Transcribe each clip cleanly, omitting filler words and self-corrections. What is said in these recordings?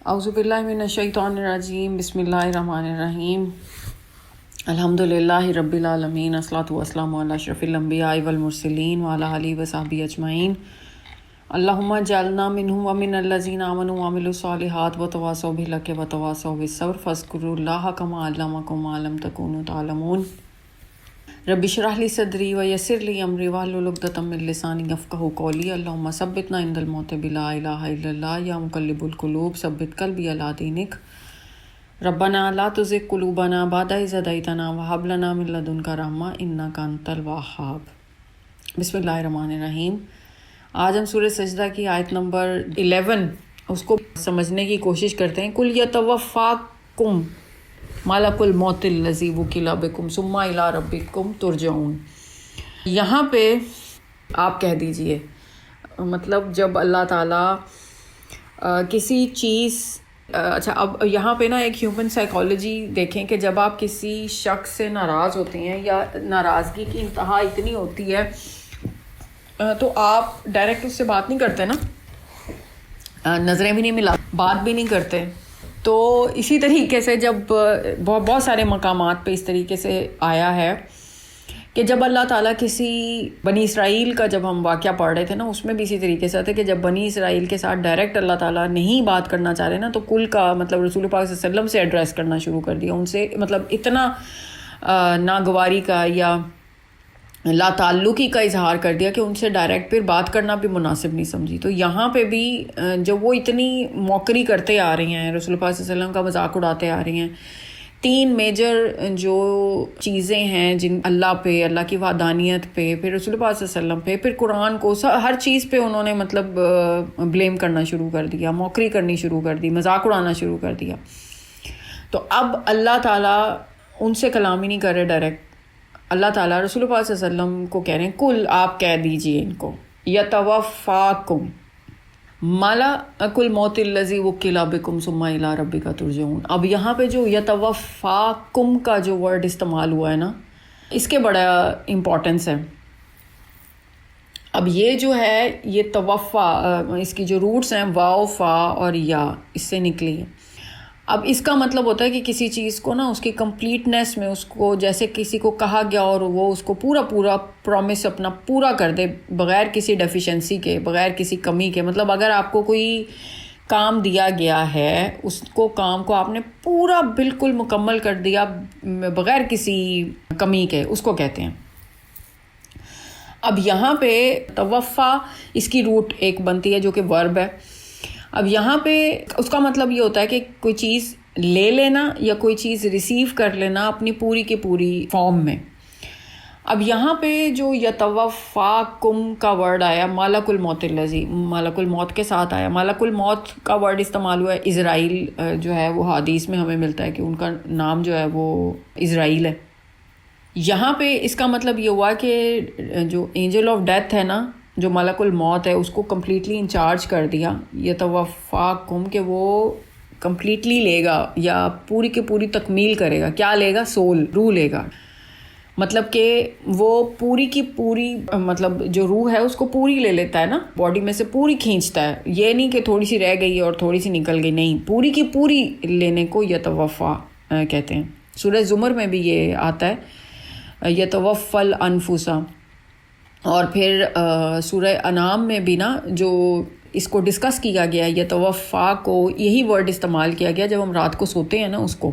اعوذ باللہ من الشیطان الرجیم، بسم اللہ الرحمن الرحیم، الحمدللہ رب العالمین، الصلاۃ والسلام علی اشرف الانبیاء والمرسلین وعلی آلہ وصحبہ اجمعین، اللہم اجعلنا منہم ومن الذین آمنوا وعملوا الصالحات وتواصوا بالحق وتواصوا بالصبر فاذکروا اللہ کما علمکم ما لم تکونوا تعلمون، رب اشرح لی صدری ویسر لی امری واحلل عقدۃ من لسانی یفقہوا قولی، اللہم ثبتنا عند الموت بلا الہ الا اللہ یا مقلب القلوب ثبت قلبی علی دینک، ربنا لا تزغ قلوبنا بعد اذ ہدیتنا وہب لنا من لدنک رحمۃ انک انت الوہاب۔ بسم اللہ الرحمن الرحیم۔ آج ہم سورہ سجدہ کی آیت نمبر 11 اس کو سمجھنے کی کوشش کرتے ہیں۔ کل یتوفاکم ملک الموت الذی وکل بکم ثم الی ربکم ترجعون۔ یہاں پہ آپ کہہ دیجئے، مطلب جب اللہ تعالیٰ کسی چیز، اچھا اب یہاں پہ نا ایک ہیومن سائیکالوجی دیکھیں کہ جب آپ کسی شخص سے ناراض ہوتے ہیں یا ناراضگی کی انتہا اتنی ہوتی ہے تو آپ ڈائریکٹ اس سے بات نہیں کرتے نا، نظریں بھی نہیں ملا، بات بھی نہیں کرتے۔ تو اسی طریقے سے جب بہت سارے مقامات پہ اس طریقے سے آیا ہے کہ جب اللہ تعالیٰ کسی بنی اسرائیل کا، جب ہم واقعہ پڑھ رہے تھے نا، اس میں بھی اسی طریقے سے آتے کہ جب بنی اسرائیل کے ساتھ ڈائریکٹ اللہ تعالیٰ نہیں بات کرنا چاہ رہے نا، تو کل کا مطلب رسول پاک صلی اللہ علیہ وسلم سے ایڈریس کرنا شروع کر دیا، ان سے مطلب اتنا ناگواری کا یا لا تعلقی کا اظہار کر دیا کہ ان سے ڈائریکٹ پھر بات کرنا بھی مناسب نہیں سمجھی۔ تو یہاں پہ بھی جب وہ اتنی موکری کرتے آ رہی ہیں، رسول پاک صلی اللہ علیہ وسلم کا مذاق اڑاتے آ رہی ہیں، تین میجر جو چیزیں ہیں جن اللہ پہ، اللہ کی وحدانیت پہ، پھر رسول پاک صلی اللہ علیہ وسلم پہ، پھر قرآن کو، ہر چیز پہ انہوں نے مطلب بلیم کرنا شروع کر دیا، موکری کرنی شروع کر دی، مذاق اڑانا شروع کر دیا۔ تو اب اللہ تعالیٰ ان سے کلام ہی نہیں کر رہے ڈائریکٹ، اللہ تعالیٰ رسول پاک صلی اللہ علیہ وسلم کو کہہ رہے ہیں کل آپ کہہ دیجئے ان کو یتوفاکم ملک الموت الذی وکل بکم ثم الی ربک ترجعون۔ اب یہاں پہ جو یتوفاکم کا جو ورڈ استعمال ہوا ہے نا، اس کے بڑا امپورٹنس ہے۔ اب یہ جو ہے یہ توفا، اس کی جو روٹس ہیں واو، فا اور یا، اس سے نکلی ہے۔ اب اس کا مطلب ہوتا ہے کہ کسی چیز کو نا اس کی کمپلیٹنیس میں، اس کو جیسے کسی کو کہا گیا اور وہ اس کو پورا پرومس اپنا پورا کر دے بغیر کسی ڈیفیشنسی کے، بغیر کسی کمی کے۔ مطلب اگر آپ کو کوئی کام دیا گیا ہے، اس کو کام کو آپ نے پورا بالکل مکمل کر دیا بغیر کسی کمی کے، اس کو کہتے ہیں۔ اب یہاں پہ توفا اس کی روٹ ایک بنتی ہے جو کہ ورب ہے۔ اب یہاں پہ اس کا مطلب یہ ہوتا ہے کہ کوئی چیز لے لینا یا کوئی چیز ریسیو کر لینا اپنی پوری کی پوری فارم میں۔ اب یہاں پہ جو یتوفاکم کا ورڈ آیا ملک الموت الذی، ملک الموت کے ساتھ آیا، ملک الموت کا ورڈ استعمال ہوا ہے۔ اسرائیل جو ہے وہ حدیث میں ہمیں ملتا ہے کہ ان کا نام جو ہے وہ اسرائیل ہے۔ یہاں پہ اس کا مطلب یہ ہوا کہ جو اینجل آف ڈیتھ ہے نا، جو ملک الموت ہے، اس کو کمپلیٹلی انچارج کر دیا یتوفاکم، کہ وہ کمپلیٹلی لے گا یا پوری کی پوری تکمیل کرے گا۔ کیا لے گا؟ سول، روح لے گا۔ مطلب کہ وہ پوری کی پوری، مطلب جو روح ہے اس کو پوری لے لیتا ہے نا، باڈی میں سے پوری کھینچتا ہے، یہ نہیں کہ تھوڑی سی رہ گئی اور تھوڑی سی نکل گئی، نہیں، پوری کی پوری لینے کو یتوفا کہتے ہیں۔ سورہ زمر میں بھی یہ آتا ہے یتوفی الانفس، اور پھر سورہ انعام میں بھی نا جو اس کو ڈسکس کیا گیا، یتوفا کو یہی ورڈ استعمال کیا گیا جب ہم رات کو سوتے ہیں نا، اس کو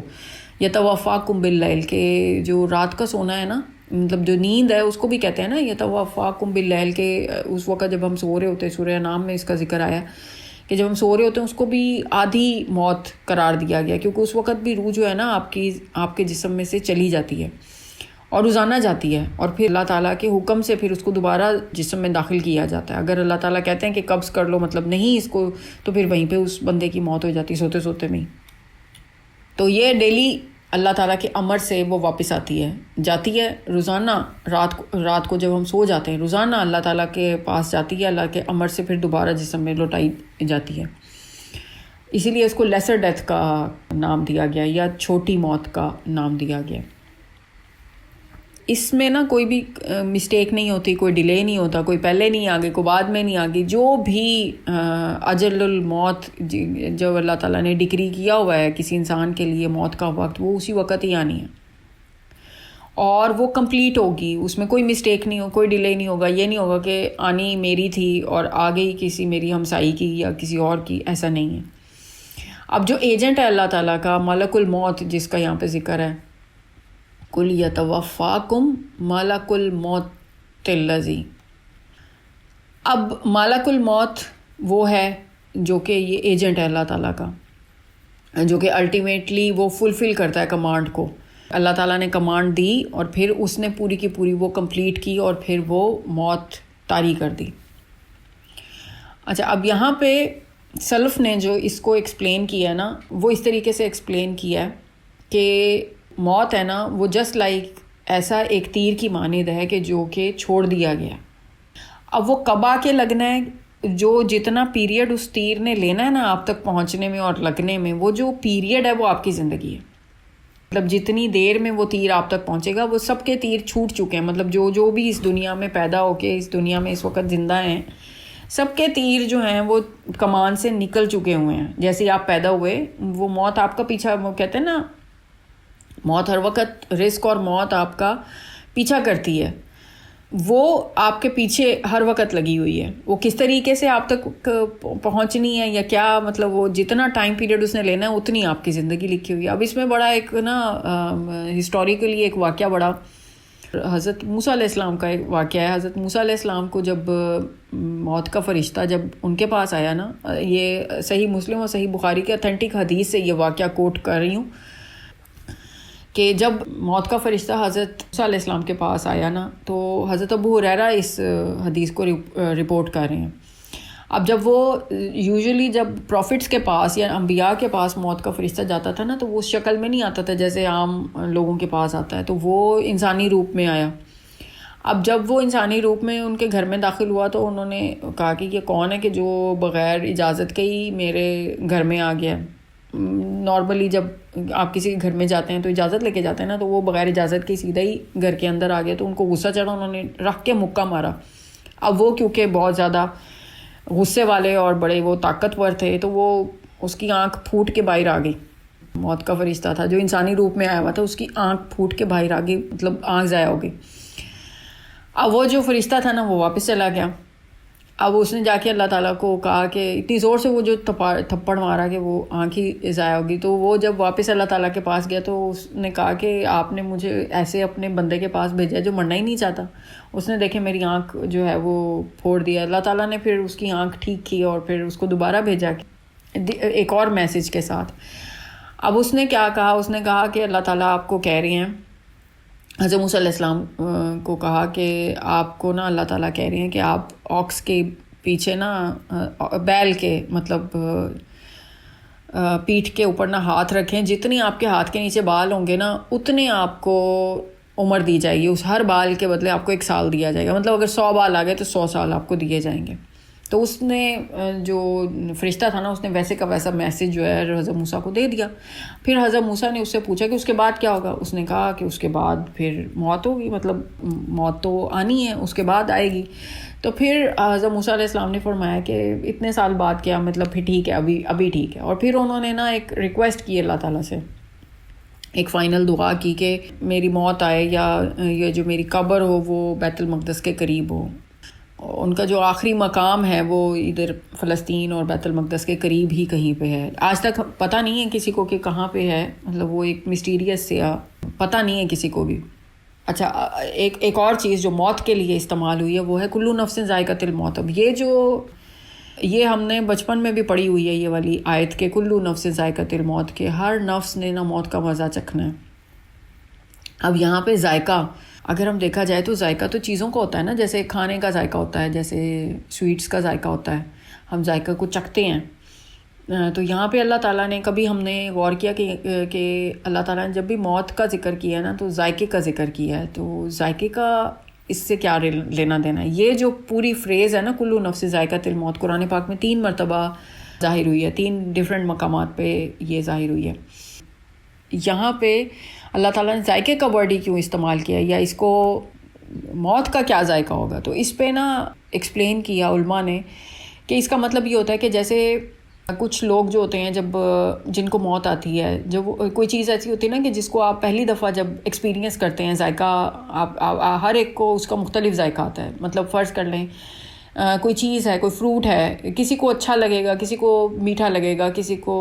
یتوفاکم باللیل، کہ جو رات کا سونا ہے نا، مطلب جو نیند ہے اس کو بھی کہتے ہیں نا یتوفاکم باللیل، کہ اس وقت جب ہم سو رہے ہوتے ہیں، سورہ انعام میں اس کا ذکر آیا کہ جب ہم سو رہے ہوتے ہیں اس کو بھی آدھی موت قرار دیا گیا، کیونکہ اس وقت بھی روح جو ہے نا آپ کے جسم میں سے چلی جاتی ہے اور روزانہ جاتی ہے، اور پھر اللہ تعالیٰ کے حکم سے پھر اس کو دوبارہ جسم میں داخل کیا جاتا ہے۔ اگر اللہ تعالیٰ کہتے ہیں کہ قبض کر لو، مطلب نہیں اس کو، تو پھر وہیں پہ اس بندے کی موت ہو جاتی سوتے سوتے میں ہی۔ تو یہ ڈیلی اللہ تعالیٰ کے امر سے وہ واپس جاتی ہے روزانہ، رات کو جب ہم سو جاتے ہیں روزانہ اللہ تعالیٰ کے پاس جاتی ہے، اللہ کے امر سے پھر دوبارہ جسم میں لوٹائی جاتی ہے۔ اسی لیے اس کو لیسر ڈیتھ کا نام دیا گیا یا چھوٹی موت کا نام دیا گیا۔ اس میں نا کوئی بھی مسٹیک نہیں ہوتی, کوئی ڈیلے نہیں ہوتا, کوئی پہلے نہیں آگے کوئی بعد میں نہیں آگے. جو بھی اجل الموت جو اللہ تعالیٰ نے ڈگری کیا ہوا ہے کسی انسان کے لیے موت کا وقت, وہ اسی وقت ہی آنی ہے اور وہ کمپلیٹ ہوگی. اس میں کوئی مسٹیک نہیں ہو, کوئی ڈیلے نہیں ہوگا. یہ نہیں ہوگا کہ آنی میری تھی اور آ گئی کسی میری ہمسائی کی یا کسی اور کی, ایسا نہیں ہے. اب جو ایجنٹ ہے اللہ تعالیٰ کا, ملک الموت جس کا یہاں پہ ذکر ہے, کل یتوفاکم ملک الموت الذی. اب ملک الموت وہ ہے جو کہ یہ ایجنٹ ہے اللہ تعالیٰ کا, جو کہ الٹیمیٹلی وہ فلفل کرتا ہے کمانڈ کو. اللہ تعالیٰ نے کمانڈ دی اور پھر اس نے پوری کی پوری وہ کمپلیٹ کی اور پھر وہ موت طاری کر دی. اچھا, اب یہاں پہ سلف نے جو اس کو ایکسپلین کیا ہے نا, وہ اس طریقے سے ایکسپلین کیا ہے کہ موت ہے نا وہ جسٹ لائک ایسا ایک تیر کی مانند ہے کہ جو کہ چھوڑ دیا گیا. اب وہ کب آ کے لگنا ہے, جو جتنا پیریڈ اس تیر نے لینا ہے نا آپ تک پہنچنے میں اور لگنے میں, وہ جو پیریڈ ہے وہ آپ کی زندگی ہے. مطلب جتنی دیر میں وہ تیر آپ تک پہنچے گا, وہ سب کے تیر چھوٹ چکے ہیں. مطلب جو بھی اس دنیا میں پیدا ہو کے اس دنیا میں اس وقت زندہ ہیں, سب کے تیر جو ہیں وہ کمان سے نکل چکے ہوئے ہیں. جیسے آپ پیدا ہوئے, وہ موت آپ کا پیچھا, وہ کہتے ہیں نا موت ہر وقت, رزق اور موت آپ کا پیچھا کرتی ہے, وہ آپ کے پیچھے ہر وقت لگی ہوئی ہے. وہ کس طریقے سے آپ تک پہنچنی ہے یا کیا, مطلب وہ جتنا ٹائم پیریڈ اس نے لینا ہے اتنی آپ کی زندگی لکھی ہوئی ہے. اب اس میں بڑا ایک نا ہسٹوریکلی ایک واقعہ بڑا حضرت موسیٰ علیہ السلام کا ایک واقعہ ہے. حضرت موسیٰ علیہ السلام کو جب موت کا فرشتہ جب ان کے پاس آیا نا, یہ صحیح مسلم اور صحیح بخاری کے اتھینٹک حدیث سے یہ واقعہ کوٹ کر رہی ہوں کہ جب موت کا فرشتہ حضرت موسیٰ علیہ السلام کے پاس آیا نا, تو حضرت ابو ہریرہ اس حدیث کو رپورٹ کر رہے ہیں. اب جب وہ یوزلی جب پروفٹس کے پاس یا انبیاء کے پاس موت کا فرشتہ جاتا تھا نا, تو وہ اس شکل میں نہیں آتا تھا جیسے عام لوگوں کے پاس آتا ہے, تو وہ انسانی روپ میں آیا. اب جب وہ انسانی روپ میں ان کے گھر میں داخل ہوا تو انہوں نے کہا کہ یہ کون ہے کہ جو بغیر اجازت کے ہی میرے گھر میں آ گیا. نارملی جب آپ کسی کے گھر میں جاتے ہیں تو اجازت لے کے جاتے ہیں نا, تو وہ بغیر اجازت کے سیدھا ہی گھر کے اندر آ گیا. تو ان کو غصہ چڑھا, انہوں نے رکھ کے مکہ مارا. اب وہ کیونکہ بہت زیادہ غصے والے اور بڑے وہ طاقتور تھے, تو وہ اس کی آنکھ پھوٹ کے باہر آ گئی. موت کا فرشتہ تھا جو انسانی روپ میں آیا ہوا تھا, اس کی آنکھ پھوٹ کے باہر آ گئی, مطلب آنکھ ضائع ہو گئی. اب وہ جو فرشتہ تھا نا وہ واپس چلا گیا. اب اس نے جا کے اللہ تعالیٰ کو کہا کہ اتنی زور سے وہ جو تھپڑ مارا کہ وہ آنکھ ہی ضائع ہوگی. تو وہ جب واپس اللہ تعالیٰ کے پاس گیا تو اس نے کہا کہ آپ نے مجھے ایسے اپنے بندے کے پاس بھیجا جو مرنا ہی نہیں چاہتا. اس نے دیکھے میری آنکھ جو ہے وہ پھوڑ دیا. اللہ تعالیٰ نے پھر اس کی آنکھ ٹھیک کی اور پھر اس کو دوبارہ بھیجا ایک اور میسج کے ساتھ. اب اس نے کیا کہا, اس نے کہا کہ اللہ تعالیٰ آپ کو کہہ رہے ہیں, حضرت موسیٰ علیہ السلام کو کہا کہ آپ کو نا اللہ تعالیٰ کہہ رہے ہیں کہ آپ آکس کے پیچھے نا بیل کے مطلب پیٹھ کے اوپر نا ہاتھ رکھیں, جتنی آپ کے ہاتھ کے نیچے بال ہوں گے نا اتنے آپ کو عمر دی جائے گی. اس ہر بال کے بدلے آپ کو 1 سال دیا جائے گا. مطلب اگر 100 بال آ گئے تو 100 سال آپ کو دیے جائیں گے. تو اس نے جو فرشتہ تھا نا, اس نے ویسے کا ویسا میسج جو ہے حضرت موسیٰ کو دے دیا. پھر حضرت موسیٰ نے اس سے پوچھا کہ اس کے بعد کیا ہوگا. اس نے کہا کہ اس کے بعد پھر موت ہوگی, مطلب موت تو آنی ہے, اس کے بعد آئے گی. تو پھر حضرت موسیٰ علیہ السلام نے فرمایا کہ اتنے سال بعد کیا, مطلب پھر ٹھیک ہے, ابھی ٹھیک ہے. اور پھر انہوں نے نا ایک ریکویسٹ کی اللہ تعالیٰ سے, ایک فائنل دعا کی کہ میری موت آئے یا یہ جو میری قبر ہو وہ بیت المقدس کے قریب ہو. ان کا جو آخری مقام ہے وہ ادھر فلسطین اور بیت المقدس کے قریب ہی کہیں پہ ہے. آج تک پتہ نہیں ہے کسی کو کہ کہاں پہ ہے, مطلب وہ ایک مسٹیریس سے پتہ نہیں ہے کسی کو بھی. اچھا, ایک اور چیز جو موت کے لیے استعمال ہوئی ہے وہ ہے کلو نفس ذائقۃ الموت. اب یہ ہم نے بچپن میں بھی پڑھی ہوئی ہے یہ والی آیت کہ کلو نفس ذائقۃ الموت, کے ہر نفس نے نا موت کا مزہ چکھنا ہے. اب یہاں پہ ذائقہ اگر ہم دیکھا جائے تو ذائقہ تو چیزوں کا ہوتا ہے نا, جیسے کھانے کا ذائقہ ہوتا ہے, جیسے سویٹس کا ذائقہ ہوتا ہے, ہم ذائقہ کو چکھتے ہیں. تو یہاں پہ اللہ تعالیٰ نے کبھی ہم نے غور کیا کہ اللہ تعالیٰ نے جب بھی موت کا ذکر کیا ہے نا تو ذائقے کا ذکر کیا ہے. تو ذائقے کا اس سے کیا لینا دینا ہے. یہ جو پوری فریز ہے نا کلو نفس ذائقۃ الموت, قرآن پاک میں 3 مرتبہ ظاہر ہوئی ہے, 3 ڈفرینٹ مقامات پہ یہ ظاہر ہوئی ہے. یہاں پہ اللہ تعالیٰ نے ذائقے کا ورڈ ہی کیوں استعمال کیا، یا اس کو موت کا کیا ذائقہ ہوگا؟ تو اس پہ نا ایکسپلین کیا علماء نے کہ اس کا مطلب یہ ہوتا ہے کہ جیسے کچھ لوگ جو ہوتے ہیں جب جن کو موت آتی ہے، جب کوئی چیز ایسی ہوتی ہے نا کہ جس کو آپ پہلی دفعہ جب ایکسپیرینس کرتے ہیں، ذائقہ آپ ہر ایک کو اس کا مختلف ذائقہ آتا ہے. مطلب فرض کر لیں کوئی چیز ہے، کوئی فروٹ ہے، کسی کو اچھا لگے گا، کسی کو میٹھا لگے گا، کسی کو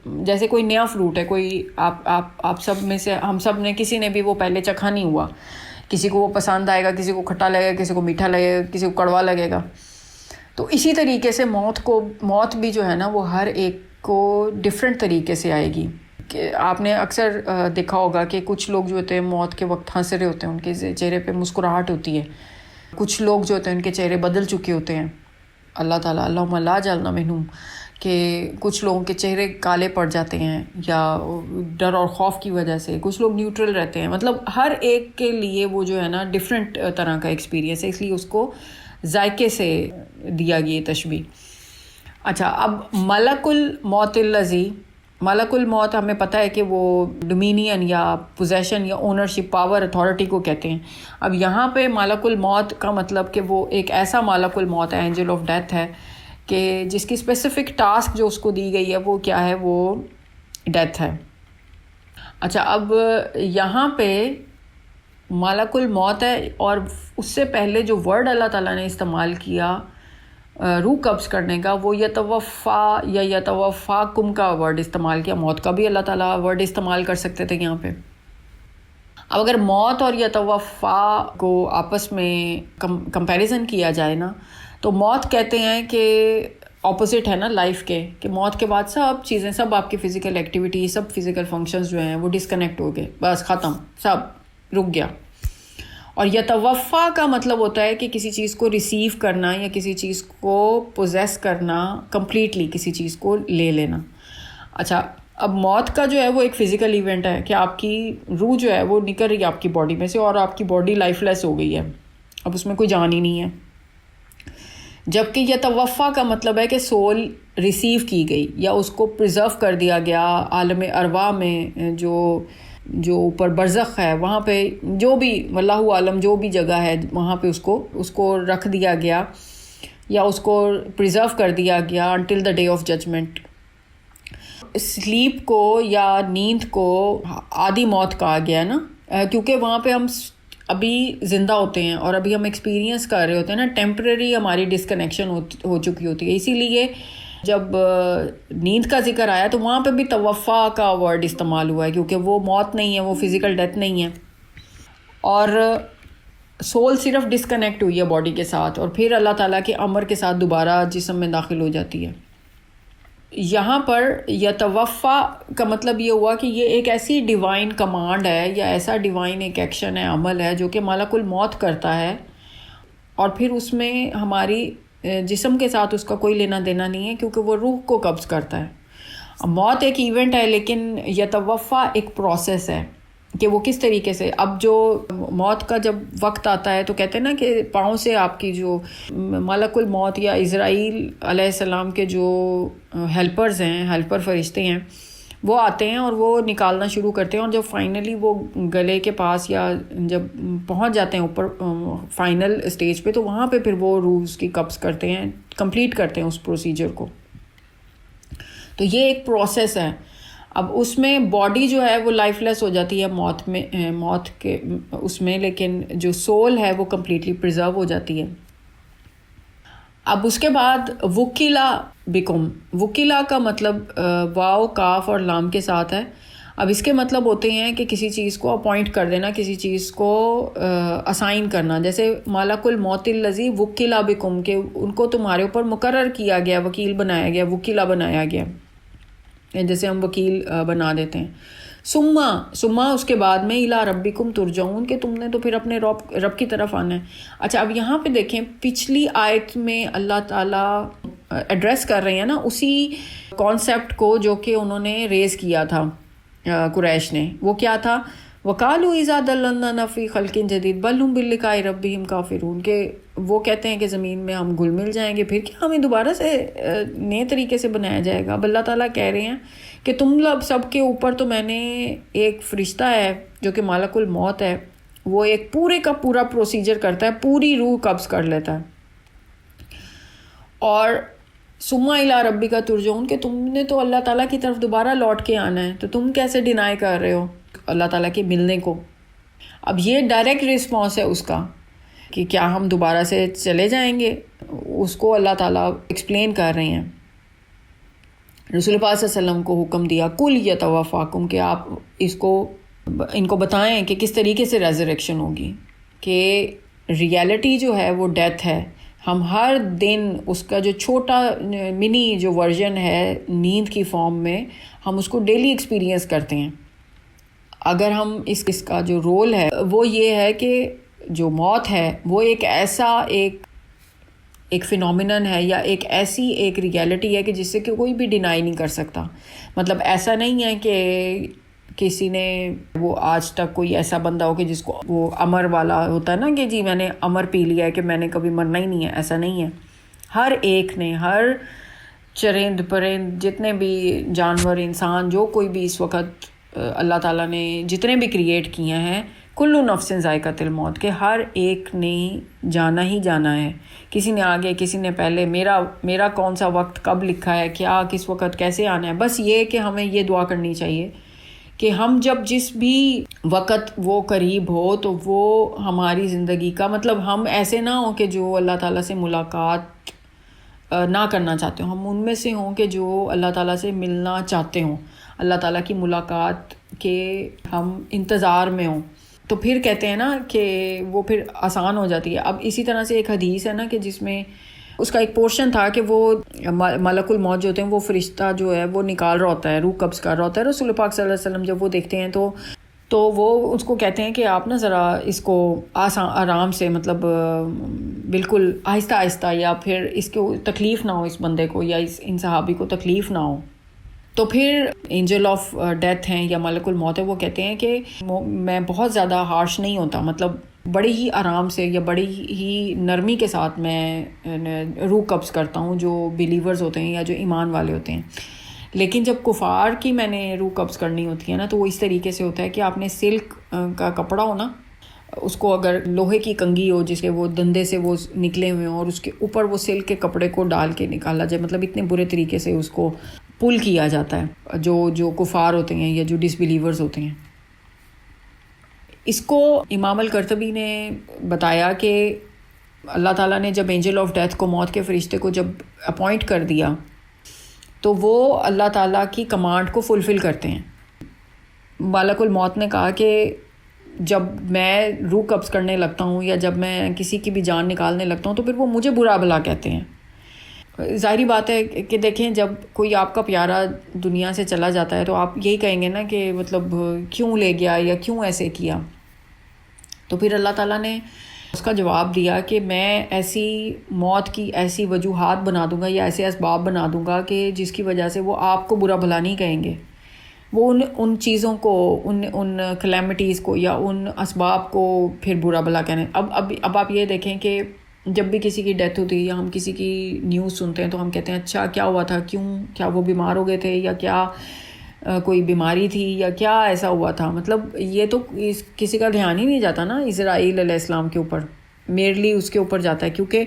جیسے کوئی نیا فروٹ ہے، کوئی آپ سب میں سے ہم سب نے کسی نے بھی وہ پہلے چکھا نہیں ہوا، کسی کو وہ پسند آئے گا، کسی کو کھٹا لگے گا، کسی کو میٹھا لگے گا، کسی کو کڑوا لگے گا. تو اسی طریقے سے موت بھی جو ہے نا وہ ہر ایک کو ڈفرینٹ طریقے سے آئے گی. کہ آپ نے اکثر دیکھا ہوگا کہ کچھ لوگ جو ہوتے ہیں موت کے وقت ہنس رہے ہوتے ہیں، ان کے چہرے پہ مسکراہٹ ہوتی ہے. کچھ لوگ جو ہوتے ہیں ان کے چہرے بدل چکے ہوتے ہیں. اللہ تعالیٰ اللہم لا جعلنا منہم، کہ کچھ لوگوں کے چہرے کالے پڑ جاتے ہیں یا ڈر اور خوف کی وجہ سے، کچھ لوگ نیوٹرل رہتے ہیں. مطلب ہر ایک کے لیے وہ جو ہے نا ڈفرینٹ طرح کا ایکسپیرینس ہے، اس لیے اس کو ذائقے سے دیا گیا تشبیہ. اچھا، اب ملک الموت الذی، ملک الموت ہمیں پتہ ہے کہ وہ ڈومینین یا پوزیشن یا اونرشپ، پاور، اتھارٹی کو کہتے ہیں. اب یہاں پہ ملک الموت کا مطلب کہ وہ ایک ایسا ملک الموت ہے، اینجل آف ڈیتھ ہے، کہ جس کی اسپیسیفک ٹاسک جو اس کو دی گئی ہے وہ کیا ہے، وہ ڈیتھ ہے. اچھا، اب یہاں پہ ملک الموت ہے، اور اس سے پہلے جو ورڈ اللہ تعالیٰ نے استعمال کیا روح قبض کرنے کا، وہ یتوفا یا یتوفاکم کا ورڈ استعمال کیا. موت کا بھی اللہ تعالیٰ ورڈ استعمال کر سکتے تھے یہاں پہ. اب اگر موت اور یتوفا کو آپس میں کمپیریزن کیا جائے نا، تو موت کہتے ہیں کہ اپوزٹ ہے نا لائف کے، کہ موت کے بعد سب چیزیں، سب آپ کی فزیکل ایکٹیویٹی، سب فزیکل فنکشنز جو ہیں وہ ڈسکنیکٹ ہو گئے، بس ختم، سب رک گیا. اور یتوفا کا مطلب ہوتا ہے کہ کسی چیز کو ریسیو کرنا یا کسی چیز کو پوزیس کرنا، کمپلیٹلی کسی چیز کو لے لینا. اچھا، اب موت کا جو ہے وہ ایک فزیکل ایونٹ ہے کہ آپ کی روح جو ہے وہ نکل رہی ہے آپ کی باڈی میں سے، اور آپ کی باڈی لائف لیس ہو گئی ہے، اب اس میں کوئی جان ہی نہیں ہے. جبکہ یتوفا کا مطلب ہے کہ سول ریسیو کی گئی یا اس کو پرزرو کر دیا گیا عالم ارواح میں، جو اوپر برزخ ہے، وہاں پہ جو بھی واللہ عالم جو بھی جگہ ہے وہاں پہ اس کو رکھ دیا گیا یا اس کو پرزرو کر دیا گیا until the day of judgement. Sleep کو یا نیند کو آدھی موت کہا گیا نا، کیونکہ وہاں پہ ہم ابھی زندہ ہوتے ہیں اور ابھی ہم ایکسپیرینس کر رہے ہوتے ہیں نا، ٹیمپریری ہماری ڈسکنیکشن ہو چکی ہوتی ہے. اسی لیے جب نیند کا ذکر آیا تو وہاں پہ بھی توفا کا ورڈ استعمال ہوا ہے، کیونکہ وہ موت نہیں ہے، وہ فزیکل ڈیتھ نہیں ہے، اور سول صرف ڈسکنیکٹ ہوئی ہے باڈی کے ساتھ، اور پھر اللہ تعالیٰ کے امر کے ساتھ دوبارہ جسم میں داخل ہو جاتی ہے. یہاں پر یتوفا کا مطلب یہ ہوا کہ یہ ایک ایسی ڈیوائن کمانڈ ہے یا ایسا ڈیوائن ایک ایکشن ہے، عمل ہے جو کہ ملک الموت کرتا ہے، اور پھر اس میں ہماری جسم کے ساتھ اس کا کوئی لینا دینا نہیں ہے، کیونکہ وہ روح کو قبض کرتا ہے. موت ایک ایونٹ ہے، لیکن یتوفا ایک پروسیس ہے کہ وہ کس طریقے سے. اب جو موت کا جب وقت آتا ہے تو کہتے ہیں نا کہ پاؤں سے آپ کی جو ملک الموت یا اسرائیل علیہ السلام کے جو ہیلپرز ہیں، ہیلپر فرشتے ہیں، وہ آتے ہیں اور وہ نکالنا شروع کرتے ہیں، اور جب فائنلی وہ گلے کے پاس یا جب پہنچ جاتے ہیں اوپر فائنل اسٹیج پہ، تو وہاں پہ پھر وہ روح اس کی قبض کرتے ہیں، کمپلیٹ کرتے ہیں اس پروسیجر کو. تو یہ ایک پروسیس ہے. اب اس میں باڈی جو ہے وہ لائف لیس ہو جاتی ہے موت کے اس میں، لیکن جو سول ہے وہ کمپلیٹلی پرزرو ہو جاتی ہے. اب اس کے بعد وکیلا بکم، وکیلا کا مطلب واو، کاف اور لام کے ساتھ ہے. اب اس کے مطلب ہوتے ہیں کہ کسی چیز کو اپوائنٹ کر دینا، کسی چیز کو اسائن کرنا. جیسے ملک الموت الذی وکیلا بکم، کہ ان کو تمہارے اوپر مقرر کیا گیا، وکیل بنایا گیا، وکیلا بنایا گیا، جیسے ہم وکیل بنا دیتے ہیں. سما اس کے بعد میں الی ربکم ترجعون، کہ تم نے تو پھر اپنے رب کی طرف آنا ہے. اچھا، اب یہاں پہ دیکھیں پچھلی آیت میں اللہ تعالیٰ ایڈریس کر رہے ہیں نا اسی کانسیپٹ کو جو کہ انہوں نے ریز کیا تھا قریش نے. وہ کیا تھا؟ وَقَالُوا إِذَا ضَلَّلْنَا فِي خَلْقٍ جَدِيدٍ بَلْ هُمْ بِلِقَاءِ رَبِّهِمْ كَافِرُونَ، کہ وہ کہتے ہیں کہ زمین میں ہم گل مل جائیں گے، پھر کیا ہمیں دوبارہ سے نئے طریقے سے بنایا جائے گا. اب اللہ تعالیٰ کہہ رہے ہیں کہ تم لوگ سب کے اوپر تو میں نے ایک فرشتہ ہے جو کہ ملک الموت ہے، وہ ایک پورے کا پورا پروسیجر کرتا ہے، پوری روح قبض کر لیتا ہے، اور ثم الی ربک ترجعون کہ تم نے تو اللہ تعالیٰ کی طرف دوبارہ لوٹ کے آنا ہے، تو تم کیسے ڈینائی کر رہے ہو اللہ تعالیٰ کے ملنے کو؟ اب یہ ڈائریکٹ رسپانس ہے اس کا کہ کیا ہم دوبارہ سے چلے جائیں گے، اس کو اللہ تعالیٰ ایکسپلین کر رہے ہیں۔ رسول پاک صلی اللہ علیہ وسلم کو حکم دیا کل یتوفاکم کہ آپ ان کو بتائیں کہ کس طریقے سے ریزریکشن ہوگی، کہ ریالٹی جو ہے وہ ڈیتھ ہے، ہم ہر دن اس کا جو چھوٹا منی جو ورژن ہے نیند کی فارم میں ہم اس کو ڈیلی ایکسپیرینس کرتے ہیں۔ اگر ہم اس کا جو رول ہے وہ یہ ہے کہ جو موت ہے وہ ایک ایسا ایک فینومینن ہے یا ایک ایسی ایک ریالٹی ہے کہ جس سے کہ کوئی بھی ڈینائی نہیں کر سکتا۔ مطلب ایسا نہیں ہے کہ کسی نے وہ آج تک کوئی ایسا بندہ ہو کہ جس کو وہ امر والا ہوتا ہے نا کہ جی میں نے امر پی لیا ہے کہ میں نے کبھی مرنا ہی نہیں ہے، ایسا نہیں ہے۔ ہر ایک نے، ہر چرند پرند، جتنے بھی جانور، انسان، جو کوئی بھی اس وقت اللہ تعالیٰ نے جتنے بھی کریٹ کیے ہیں، کلو نفس ذائقۃ الموت، کہ ہر ایک نے جانا ہی جانا ہے، کسی نے آگے کسی نے پہلے، میرا کون سا وقت کب لکھا ہے، کیا کس وقت کیسے آنا ہے۔ بس یہ کہ ہمیں یہ دعا کرنی چاہیے کہ ہم جب جس بھی وقت وہ قریب ہو تو وہ ہماری زندگی کا مطلب ہم ایسے نہ ہوں کہ جو اللہ تعالیٰ سے ملاقات نہ کرنا چاہتے ہوں، ہم ان میں سے ہوں کہ جو اللہ تعالیٰ سے ملنا چاہتے ہوں، اللہ تعالیٰ کی ملاقات کے ہم انتظار میں ہوں۔ تو پھر کہتے ہیں نا کہ وہ پھر آسان ہو جاتی ہے۔ اب اسی طرح سے ایک حدیث ہے نا کہ جس میں اس کا ایک پورشن تھا کہ وہ ملک الموت جو ہوتے ہیں وہ فرشتہ جو ہے وہ نکال رہا ہوتا ہے، روح قبض کر رہا ہوتا ہے۔ رسول پاک صلی اللہ علیہ وسلم جب وہ دیکھتے ہیں تو وہ اس کو کہتے ہیں کہ آپ نا ذرا اس کو آرام سے، مطلب بالکل آہستہ آہستہ، یا پھر اس کو تکلیف نہ ہو، اس بندے کو یا ان صحابی کو تکلیف نہ ہو۔ تو پھر اینجل آف ڈیتھ ہیں یا ملک الموت ہے، وہ کہتے ہیں کہ میں بہت زیادہ ہارش نہیں ہوتا، مطلب بڑی ہی آرام سے یا بڑی ہی نرمی کے ساتھ میں روح قبض کرتا ہوں جو بلیورز ہوتے ہیں یا جو ایمان والے ہوتے ہیں۔ لیکن جب کفار کی میں نے روح قبض کرنی ہوتی ہے نا تو وہ اس طریقے سے ہوتا ہے کہ آپ نے سلک کا کپڑا ہو نا، اس کو اگر لوہے کی کنگھی ہو جس کے وہ دندے سے وہ نکلے ہوئے ہوں اور اس کے اوپر وہ سلک کے کپڑے کو ڈال کے نکالا جائے، مطلب اتنے برے طریقے سے اس کو پل کیا جاتا ہے جو کفار ہوتے ہیں یا جو ڈس بلیورز ہوتے ہیں۔ اس کو امام القرطبی نے بتایا کہ اللہ تعالیٰ نے جب اینجل آف ڈیتھ کو، موت کے فرشتے کو جب اپوائنٹ کر دیا تو وہ اللہ تعالیٰ کی کمانڈ کو فلفل کرتے ہیں۔ ملک الموت نے کہا کہ جب میں روح قبض کرنے لگتا ہوں یا جب میں کسی کی بھی جان نکالنے لگتا ہوں تو پھر وہ مجھے برا بھلا کہتے ہیں۔ ظاہری بات ہے کہ دیکھیں جب کوئی آپ کا پیارا دنیا سے چلا جاتا ہے تو آپ یہی کہیں گے نا کہ مطلب کیوں لے گیا یا کیوں ایسے کیا۔ تو پھر اللہ تعالیٰ نے اس کا جواب دیا کہ میں ایسی موت کی ایسی وجوہات بنا دوں گا یا ایسے اسباب بنا دوں گا کہ جس کی وجہ سے وہ آپ کو برا بھلا نہیں کہیں گے، وہ ان چیزوں کو، ان کلیمٹیز کو یا ان اسباب کو پھر برا بھلا کہنے۔ اب آپ یہ دیکھیں کہ جب بھی کسی کی ڈیتھ ہوتی ہے یا ہم کسی کی نیوز سنتے ہیں تو ہم کہتے ہیں اچھا کیا ہوا تھا، کیا وہ بیمار ہو گئے تھے یا کیا کوئی بیماری تھی یا کیا ایسا ہوا تھا۔ مطلب یہ تو کسی کا دھیان ہی نہیں جاتا نا اسرائیل علیہ السلام کے اوپر، میرلی اس کے اوپر جاتا ہے، کیونکہ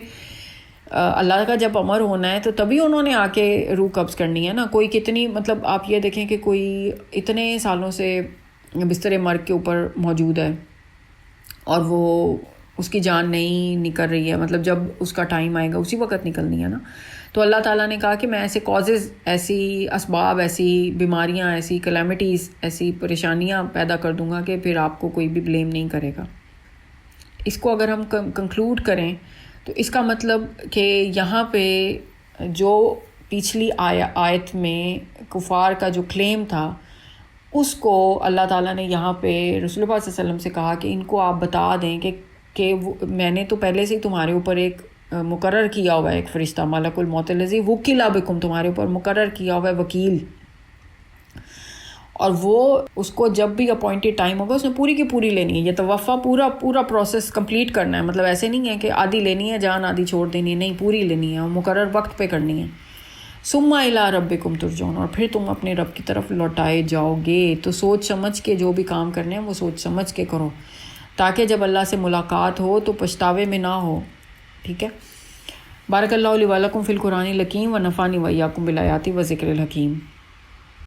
اللہ کا جب امر ہونا ہے تو تبھی انہوں نے آ کے روح قبض کرنی ہے نا۔ کوئی کتنی، مطلب آپ یہ دیکھیں کہ کوئی اتنے سالوں سے بستر مرگ کے اوپر موجود ہے اور وہ اس کی جان نہیں نکل رہی ہے، مطلب جب اس کا ٹائم آئے گا اسی وقت نکلنی ہے نا۔ تو اللہ تعالیٰ نے کہا کہ میں ایسے کازز، ایسی اسباب، ایسی بیماریاں، ایسی کلیمٹیز، ایسی پریشانیاں پیدا کر دوں گا کہ پھر آپ کو کوئی بھی بلیم نہیں کرے گا۔ اس کو اگر ہم کنکلوڈ کریں تو اس کا مطلب کہ یہاں پہ جو پچھلی آیت میں کفار کا جو کلیم تھا اس کو اللہ تعالیٰ نے یہاں پہ رسول اللہ صلی اللہ علیہ وسلم سے کہا کہ ان کو آپ بتا دیں کہ میں نے تو پہلے سے ہی تمہارے اوپر ایک مقرر کیا ہوا ہے ایک فرشتہ، ملک الموت الذی وکل بکم، تمہارے اوپر مقرر کیا ہوا ہے وکیل، اور وہ اس کو جب بھی اپوائنٹڈ ٹائم ہوگا اس نے پوری کی پوری لینی ہے۔ یہ توفہ پورا پروسیس کمپلیٹ کرنا ہے، مطلب ایسے نہیں ہے کہ آدھی لینی ہے جان آدھی چھوڑ دینی ہے، نہیں، پوری لینی ہے اور مقرر وقت پہ کرنی ہے۔ ثم الی ربکم ترجعون، اور پھر تم اپنے رب کی طرف لوٹائے جاؤ گے. تو سوچ سمجھ کے جو بھی کام کرنے ہیں وہ سوچ سمجھ کے کرو، تاکہ جب اللہ سے ملاقات ہو تو پچھتاوے میں نہ ہو. ٹھیک ہے. بارک اللہ علی ولکم فی القرآن الحکیم و نفعنی و ایاکم بالآیات و ذکر الحکیم.